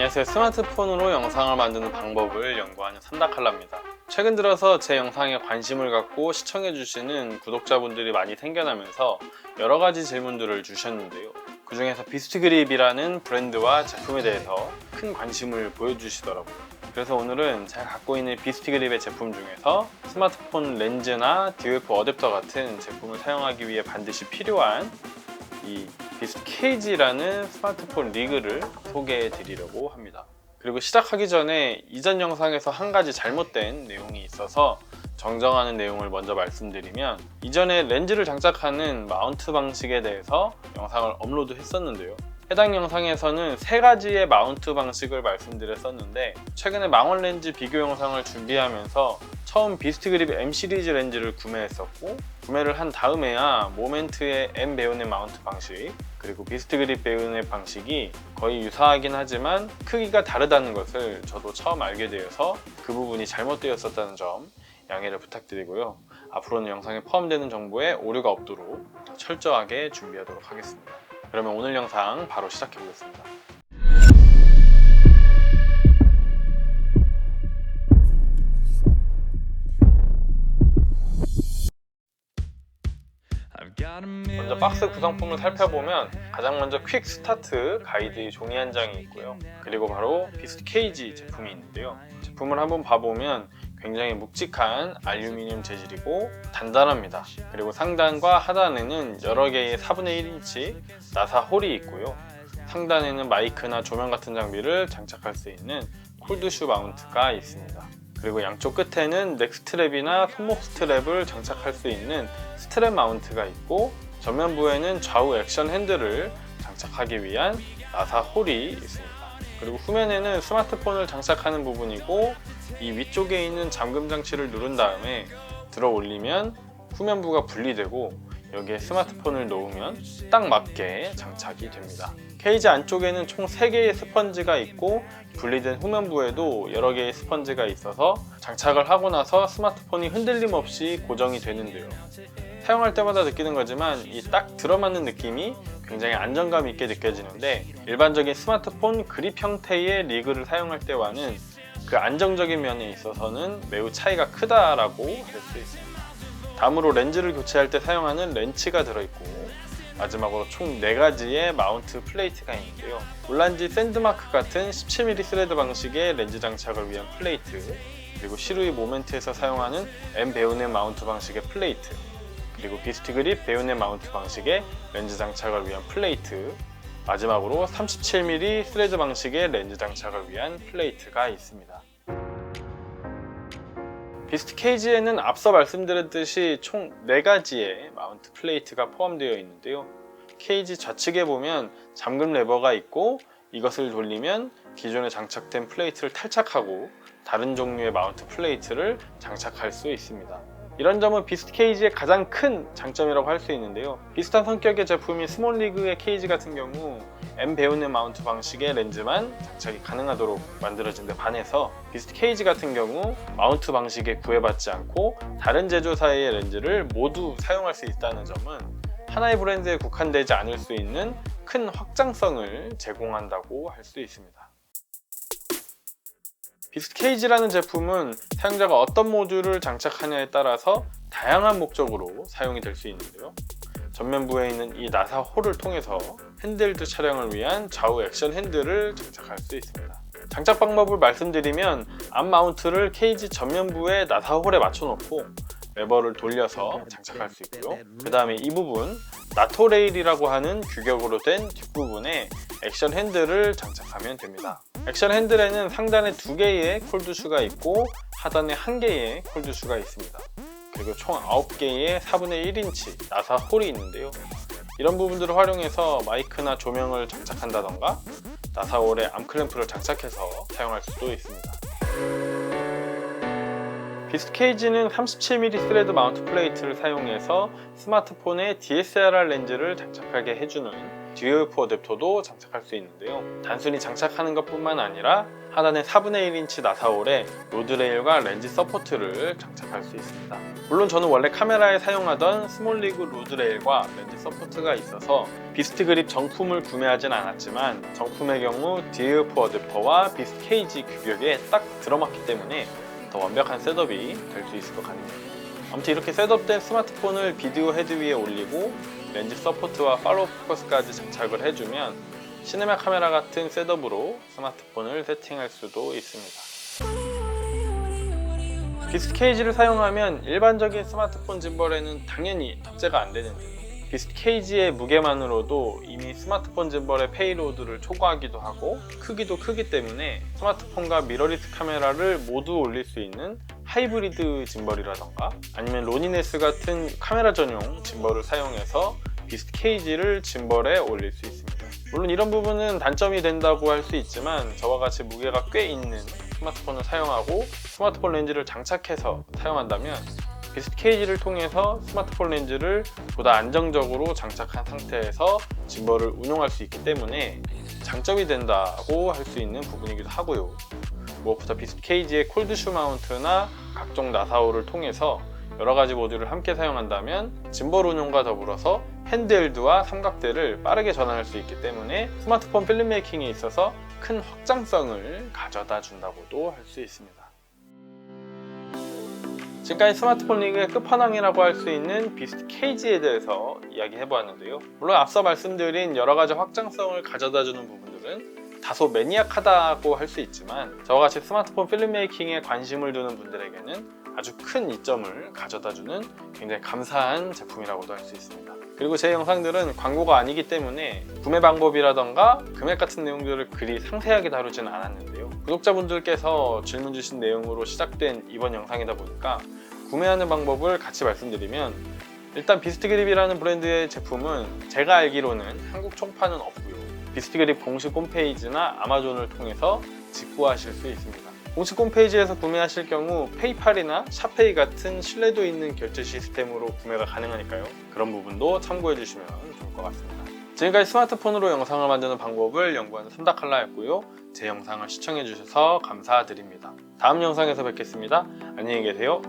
안녕하세요. 스마트폰으로 영상을 만드는 방법을 연구하는 산다칼라입니다. 최근 들어서 제 영상에 관심을 갖고 시청해주시는 구독자분들이 많이 생겨나면서 여러가지 질문들을 주셨는데요. 그 중에서 비스트그립이라는 브랜드와 제품에 대해서 큰 관심을 보여주시더라고요. 그래서 오늘은 제가 갖고 있는 비스트그립의 제품 중에서 스마트폰 렌즈나 DOF 어댑터 같은 제품을 사용하기 위해 반드시 필요한 이 비스트 케이지라는 스마트폰 리그를 소개해 드리려고 합니다. 그리고 시작하기 전에 이전 영상에서 한 가지 잘못된 내용이 있어서 정정하는 내용을 먼저 말씀드리면, 이전에 렌즈를 장착하는 마운트 방식에 대해서 영상을 업로드 했었는데요. 해당 영상에서는 세 가지의 마운트 방식을 말씀드렸었는데, 최근에 망원 렌즈 비교 영상을 준비하면서 처음 비스트그립 M 시리즈 렌즈를 구매했었고, 구매를 한 다음에야 모멘트의 M 베요넷 마운트 방식, 그리고 비스트그립 베요넷 방식이 거의 유사하긴 하지만 크기가 다르다는 것을 저도 처음 알게 되어서 그 부분이 잘못되었었다는 점 양해를 부탁드리고요. 앞으로는 영상에 포함되는 정보에 오류가 없도록 철저하게 준비하도록 하겠습니다. 그러면 오늘 영상 바로 시작해 보겠습니다. 먼저 박스 구성품을 살펴보면 가장 먼저 퀵 스타트 가이드 종이 한 장이 있고요. 그리고 바로 비스트 케이지 제품이 있는데요. 제품을 한번 봐보면 굉장히 묵직한 알루미늄 재질이고 단단합니다. 그리고 상단과 하단에는 여러 개의 4분의 1인치 나사 홀이 있고요. 상단에는 마이크나 조명 같은 장비를 장착할 수 있는 콜드슈 마운트가 있습니다. 그리고 양쪽 끝에는 넥 스트랩이나 손목 스트랩을 장착할 수 있는 스트랩 마운트가 있고, 전면부에는 좌우 액션 핸들을 장착하기 위한 나사 홀이 있습니다. 그리고 후면에는 스마트폰을 장착하는 부분이고, 이 위쪽에 있는 잠금 장치를 누른 다음에 들어 올리면 후면부가 분리되고, 여기에 스마트폰을 놓으면 딱 맞게 장착이 됩니다. 케이지 안쪽에는 총 3개의 스펀지가 있고, 분리된 후면부에도 여러 개의 스펀지가 있어서 장착을 하고 나서 스마트폰이 흔들림 없이 고정이 되는데요. 사용할 때마다 느끼는 거지만 이 딱 들어맞는 느낌이 굉장히 안정감 있게 느껴지는데, 일반적인 스마트폰 그립 형태의 리그를 사용할 때와는 그 안정적인 면에 있어서는 매우 차이가 크다라고 할 수 있습니다. 다음으로 렌즈를 교체할 때 사용하는 렌치가 들어있고, 마지막으로 총 4가지의 마운트 플레이트가 있는데요. 올란지 샌드마크 같은 17mm 스레드 방식의 렌즈 장착을 위한 플레이트, 그리고 시루이 모멘트에서 사용하는 M 베요넷 마운트 방식의 플레이트, 그리고 비스트그립 베요넷 마운트 방식의 렌즈 장착을 위한 플레이트, 마지막으로 37mm 스레드 방식의 렌즈 장착을 위한 플레이트가 있습니다. 비스트 케이지에는 앞서 말씀드렸듯이 총 4가지의 마운트 플레이트가 포함되어 있는데요. 케이지 좌측에 보면 잠금 레버가 있고, 이것을 돌리면 기존에 장착된 플레이트를 탈착하고 다른 종류의 마운트 플레이트를 장착할 수 있습니다. 이런 점은 비스트 케이지의 가장 큰 장점이라고 할 수 있는데요. 비슷한 성격의 제품인 스몰 리그의 케이지 같은 경우 M 베요넷 마운트 방식의 렌즈만 장착이 가능하도록 만들어진 데 반해서, 비스트 케이지 같은 경우 마운트 방식에 구애받지 않고 다른 제조사의 렌즈를 모두 사용할 수 있다는 점은 하나의 브랜드에 국한되지 않을 수 있는 큰 확장성을 제공한다고 할 수 있습니다. 비스트 케이지라는 제품은 사용자가 어떤 모듈을 장착하냐에 따라서 다양한 목적으로 사용이 될 수 있는데요. 전면부에 있는 이 나사 홀을 통해서 핸들드 촬영을 위한 좌우 액션 핸들을 장착할 수 있습니다. 장착 방법을 말씀드리면, 앞 마운트를 케이지 전면부의 나사 홀에 맞춰 놓고 레버를 돌려서 장착할 수 있고요. 그 다음에 이 부분, 나토 레일이라고 하는 규격으로 된 뒷부분에 액션 핸들을 장착하면 됩니다. 액션 핸들에는 상단에 2개의 콜드슈가 있고 하단에 1개의 콜드슈가 있습니다. 그리고 총 9개의 4분의 1인치 나사 홀이 있는데요. 이런 부분들을 활용해서 마이크나 조명을 장착한다던가 나사 홀에 암클램프를 장착해서 사용할 수도 있습니다. 비스트 케이지는 37mm 스레드 마운트 플레이트를 사용해서 스마트폰에 DSLR 렌즈를 장착하게 해주는 DOF 어댑터도 장착할 수 있는데요. 단순히 장착하는 것뿐만 아니라 하단에 4분의 1인치 나사홀에 로드레일과 렌즈 서포트를 장착할 수 있습니다. 물론 저는 원래 카메라에 사용하던 스몰리그 로드레일과 렌즈 서포트가 있어서 비스트 그립 정품을 구매하진 않았지만 정품의 경우 DOF 어댑터와 비스트 케이지 규격에 딱 들어맞기 때문에 더 완벽한 셋업이 될 수 있을 것 같네요. 아무튼 이렇게 셋업된 스마트폰을 비디오 헤드 위에 올리고 렌즈 서포트와 팔로우 포커스까지 장착을 해주면 시네마 카메라 같은 셋업으로 스마트폰을 세팅할 수도 있습니다. 비스트 케이지를 사용하면 일반적인 스마트폰 짐벌에는 당연히 탑재가 안 되는데요. 비스트 케이지의 무게만으로도 이미 스마트폰 짐벌의 페이로드를 초과하기도 하고 크기도 크기 때문에 스마트폰과 미러리스 카메라를 모두 올릴 수 있는 하이브리드 짐벌이라던가 아니면 로니네스 같은 카메라 전용 짐벌을 사용해서 비스트 케이지를 짐벌에 올릴 수 있습니다. 물론 이런 부분은 단점이 된다고 할 수 있지만 저와 같이 무게가 꽤 있는 스마트폰을 사용하고 스마트폰 렌즈를 장착해서 사용한다면 비스트 케이지를 통해서 스마트폰 렌즈를 보다 안정적으로 장착한 상태에서 짐벌을 운용할 수 있기 때문에 장점이 된다고 할 수 있는 부분이기도 하고요. 무엇보다 비스트 케이지의 콜드슈 마운트나 각종 나사호를 통해서 여러가지 모듈을 함께 사용한다면 짐벌 운용과 더불어서 핸드헬드와 삼각대를 빠르게 전환할 수 있기 때문에 스마트폰 필름 메이킹에 있어서 큰 확장성을 가져다 준다고도 할 수 있습니다. 지금까지 스마트폰 리그의 끝판왕이라고 할 수 있는 비스트 케이지에 대해서 이야기해보았는데요. 물론 앞서 말씀드린 여러가지 확장성을 가져다주는 부분들은 다소 매니악하다고 할 수 있지만 저와 같이 스마트폰 필름 메이킹에 관심을 두는 분들에게는 아주 큰 이점을 가져다주는 굉장히 감사한 제품이라고도 할 수 있습니다. 그리고 제 영상들은 광고가 아니기 때문에 구매 방법이라던가 금액 같은 내용들을 그리 상세하게 다루지는 않았는데요. 구독자분들께서 질문 주신 내용으로 시작된 이번 영상이다 보니까 구매하는 방법을 같이 말씀드리면 일단 비스트 그립이라는 브랜드의 제품은 제가 알기로는 한국 총판은 없고요. 비스트 그립 공식 홈페이지나 아마존을 통해서 직구하실 수 있습니다. 공식 홈페이지에서 구매하실 경우 페이팔이나 샤페이 같은 신뢰도 있는 결제 시스템으로 구매가 가능하니까요. 그런 부분도 참고해 주시면 좋을 것 같습니다. 지금까지 스마트폰으로 영상을 만드는 방법을 연구하는 삼다칼라였고요. 제 영상을 시청해 주셔서 감사드립니다. 다음 영상에서 뵙겠습니다. 안녕히 계세요.